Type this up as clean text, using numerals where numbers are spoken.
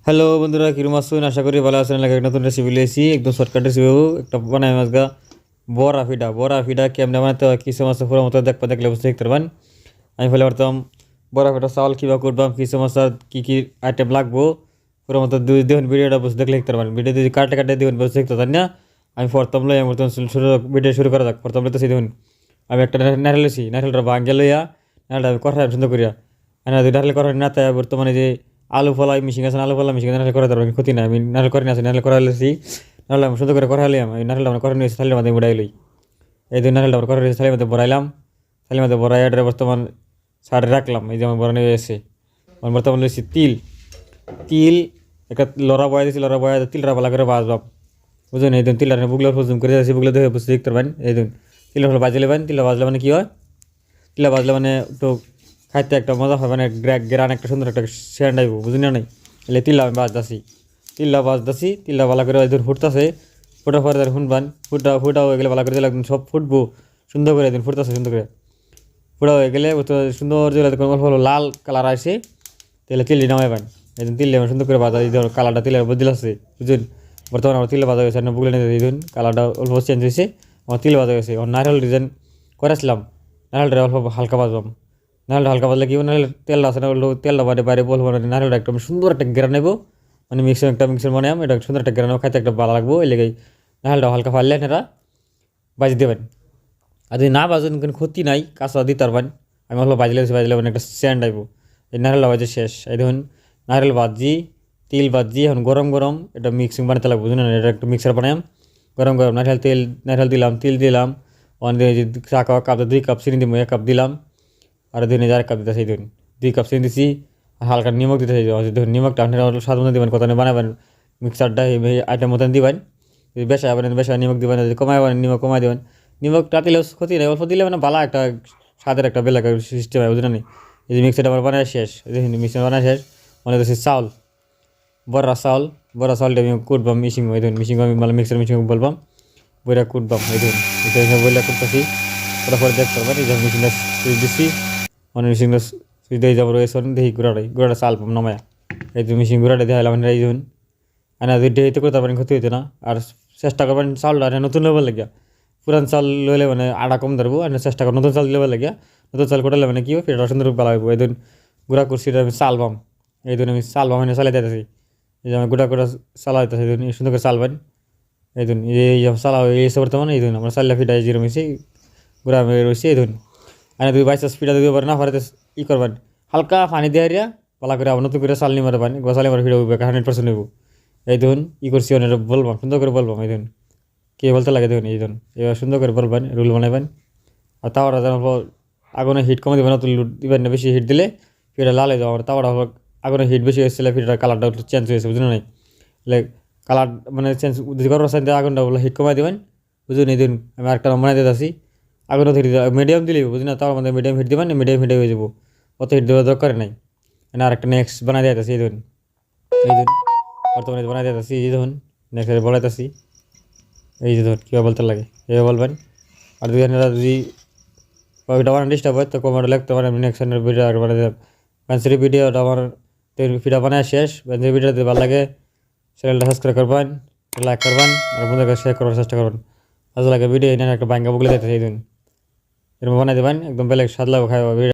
Hello বন্ধুরা, কিরম আছেন? আশা করি ভালো আছেন। লাগে নতুন রেসিপি লিয়েছি, একদম শর্টকাট রেসিপি একটা বানাই মাছগা বড়া পিঠা কেমনে বানাতে হয় কিছু মাছ পুরো মতো দেখলে বুঝতে দেখতে পারবেন। আমি ফেলে পারতাম বড়া পিঠা চাউল কীভাবে করবাম, কিছু মাছের কী আইটেম লাগবো পুরো মতো দুই দেখুন ভিডিওটা বুঝতে দেখলে দেখতে পারবেন। ভিডিও যদি কাটে দেখুন বুঝতে দেখতে পারেন না। আমি প্রথম লই আমার শুরু ভিডিও শুরু করা যাক। প্রথম লইতেছি দেখুন, আমি একটা নারকেল লইছি, নারকেলটা ভাঙ্গে লইয়া নারকেলটা আমি কষাই সুন্দর করিয়া দুই নারকেল করা না। তাই বর্তমানে যে আলু ফলাই মিশিং আছে, আলু ফলা মিশিং নারকেল করা তারপর ক্ষতি নাই। আমি নারকেল করে নিয়েছি, নারকেল করা লেছি, নারকেল আমি সুন্দর করে করাইলাম। আমি নারকেলটা আমার করে নিয়েছি, থালির মধ্যে উড়াই লই। এই দুই নারকেলটা আমার করে নিয়েছি, থালির মধ্যে বড়াইলাম। থালির মধ্যে বড়াই এটা বর্তমান সাইডে রাখলাম। এই যে আমার বড়ানো হয়েছে। আমার বর্তমান লইছি তিল তিল একটা লড়া বয়া দিয়েছি, লড়া বয়া তিলটা ভালো করে বাজবাম, বুঝলেন? এই দিন তিলটা বুগলার ফুজুম করে যাচ্ছি, বুগলা দেখে বুঝতে দেখতে পারেন। এই দিন তিলটা ভালো বাজে নেবেন। তিলটা বাজলে মানে কী হয়, তিলটা বাজলে মানে একটু খাইতে একটা মজা হয়, মানে গ্রান একটা সুন্দর একটা সেন্ট আইব, বুঝলি না? নাই এলে তিল্লা আমি বাজদাছি তিল্লা ভালো করে ধর ফুটতেছে। ফুটার পরে ধর শুনবান ফুটা হয়ে গেলে ভালো করে দিলে একদম সব ফুটবো সুন্দর করে। একদিন ফুটতেছে সুন্দর করে, ফুটা হয়ে গেলে সুন্দর যে অল্প লাল কালার আসে, তাহলে তিল্লি নামাইবেন। একদিন তিল্লি আমার সুন্দর করে বাজা দিতে কালারটা তিলের বদল আছে, বুঝলেন? বর্তমানে আমার তিল বাজা গেছে, বুগলে নিয়ে দিন কালারটা অল্প চেঞ্জ হয়েছে, আমার তিল বাজা গেছে। আমার নারকেল ডিজাইন করেছিলাম, নারকেলটা অল্প হালকা বাজবাম। নারকেলটা হালকা বাজলে কি নারকেল তেলটা আছে না, তেলটা বাইরে বলবো না, নারকেলটা একদম সুন্দর একটা গ্রান নেবো, মানে মিক্সার বানাম, এটা সুন্দর একটা গ্রান খাইতে একটা ভালো লাগবো। এই লেগে নারকেলটা হালকা ফাললে এরা বাজি দেবেন। আর যদি না বাজেন কোনো ক্ষতি নাই, কাঁচা দিতে পারবেন। আমি হলো বাজলে মানে একটা স্যান্ড আইব। এই নারকেলটা বাজে শেষ। এই দেখুন নারকেল বাজি, তিল বাজি, এখন গরম গরম এটা মিক্সিং বানাতে লাগবে, বুঝলেন? এটা একটা মিক্সার বানাম গরম গরম। নারকেল দিলাম, তিল দিলাম, চা কাপ 2 কাপ চিনি দিব, 1 কাপ দিলাম, আর দিনে 4 কাপ দিতে সেই দিন 2 কাপ চিনি দিছি, হালকা নিমখ দিতে সেই দেখুন। নিমখটা আপনারা স্বাদ মতো দেবেন, কত বানাবেন মিক্সারটা এই আইটেম মতন দিবেন। যদি বেশি হবেন বেশি নিমখ দিবেন, যদি কমাইবেন নিমখ কমাই দেবেন। নিমখটা দিলেও ক্ষতি নেই, অল্প দিলে মানে ভালো একটা স্বাদের একটা বেলা সিস্টেম হয়, বুঝলেন? এই যে মিক্সারটা আমার বানায় শেষ, দেখুন মিক্সার বানায় শেষ। মনে করছি চাউল, বড়া চাউলটা আমি কুটবাম মিশিং, এই ধরুন মিশিং আমি মানে মিক্সার মিশিং বলবাম, বইরা কুটবাম। এই ধরুন বইলা কুটতেছি, তারপরে দেখতে পারবেন এই যে মেশিনটা সুইচ দিচ্ছি, মানে মেশিনটা সুইচ দিয়ে যাবো রয়েছে দেখি গুঁড়াটা চাল পাম নামায়া। এই যে মেশিন গুঁড়াটা দেখালাম মানে এই ধরুন না ডেতে করতে পারবেন, ক্ষতি হইতে না। আর চেষ্টা করবেন চাউলটা নতুন লেবার লাগিয়া, পুরান চাল লইলে মানে আড়া কম ধরবো। আর চেষ্টা করেন নতুন চাল লেবার লাগিয়া, নতুন চাল কোটালে মানে কি হবে পেটটা সুন্দর ভালো হইব। এই ধরুন গুঁড়া করছি, আমি চাল পাম, এই ধরুন আমি চাল পাম মানে চালাই দিতেছি। এই যে আমি গুঁড়া চালা হইতেছে, এই ধরুন সুন্দর করে চালবেন। এই ধরুন এই চালা হয়ে এসে বর্তমানে এই ধরুন আমরা চাল্লা ফিটা যেরকম হয়েছে গুঁড়া রয়েছে। এই ধরুন আর যদি বাইচান্স ফিটা দিতে পারে না পারে ই করবেন, হালকা পানি দিয়ে হারিয়া পালা করে আবার নতুন করে চালনি মারবেন, চালি মারা ফিটা উঠবে 100% হইব। এই ধরুন ই করছি অনেক বলবাম, সুন্দর করে বলবাম। এই ধরুন কে বলতে লাগে দেখুন, এই ধরুন এবার সুন্দর করে বলবেন, রুল বানাবেন। আর তাওয়াটা যেন আগুনে হিট কমে দেবেন, তুল দিবেন না, বেশি হিট দিলে ফিটা লাল হয়ে যাবে। আমার তাওয়াটা আগুনে হিট বেশি হয়েছিল, ফিটার কালারটা একটু চেঞ্জ হয়েছে, বুঝলেন? নাই লাইক কালার মানে চেঞ্জ যদি করার চাইতে আগুনটা বলে হিট কমাই দেবেন, বুঝুন? এই দিন আমি আরেকটা বানাই দিতে আসি, আগুনও ধরে মিডিয়াম দিলেই বুঝলি না, তার মধ্যে মিডিয়াম হিট দেবেন, মিডিয়াম হিটে হয়ে যাবো, অত হিট দেওয়ার দরকার নাই। মানে আরেকটা নেক্সট বানাই দিয়ে আসি, এই ধরুন বর্তমানে বানাই দিয়ে আসি, এই ধরুন নেক্সট বলাইতেছি। এই যে ধরুন কীভাবে বলতে লাগে এভাবে বলবেন। আর যদি আপনারা যদি ওইটা বানানো ডিস্টার্ব হয় তো কমেন্টে লিখতে পারেন, আমি নেক্সট ভিডিও আর বানাই দেব। পেন্সিল ভিডিওটা আমার ভিডিও বানায় শেষ। পেন্সিল ভিডিও যদি ভালো লাগে চ্যানেলটা সাবস্ক্রাইব করবেন, লাইক করবেন, আর বন্ধুকে শেয়ার করার চেষ্টা করবেন। ভালো লাগে ভিডিও এনে একটা বাঙ্গা বগলে দিতে এই দিন এরকম বানাই দেবেন, একদম বেলেগ স্বাদ লাগবে খাওয়া ভিডিও।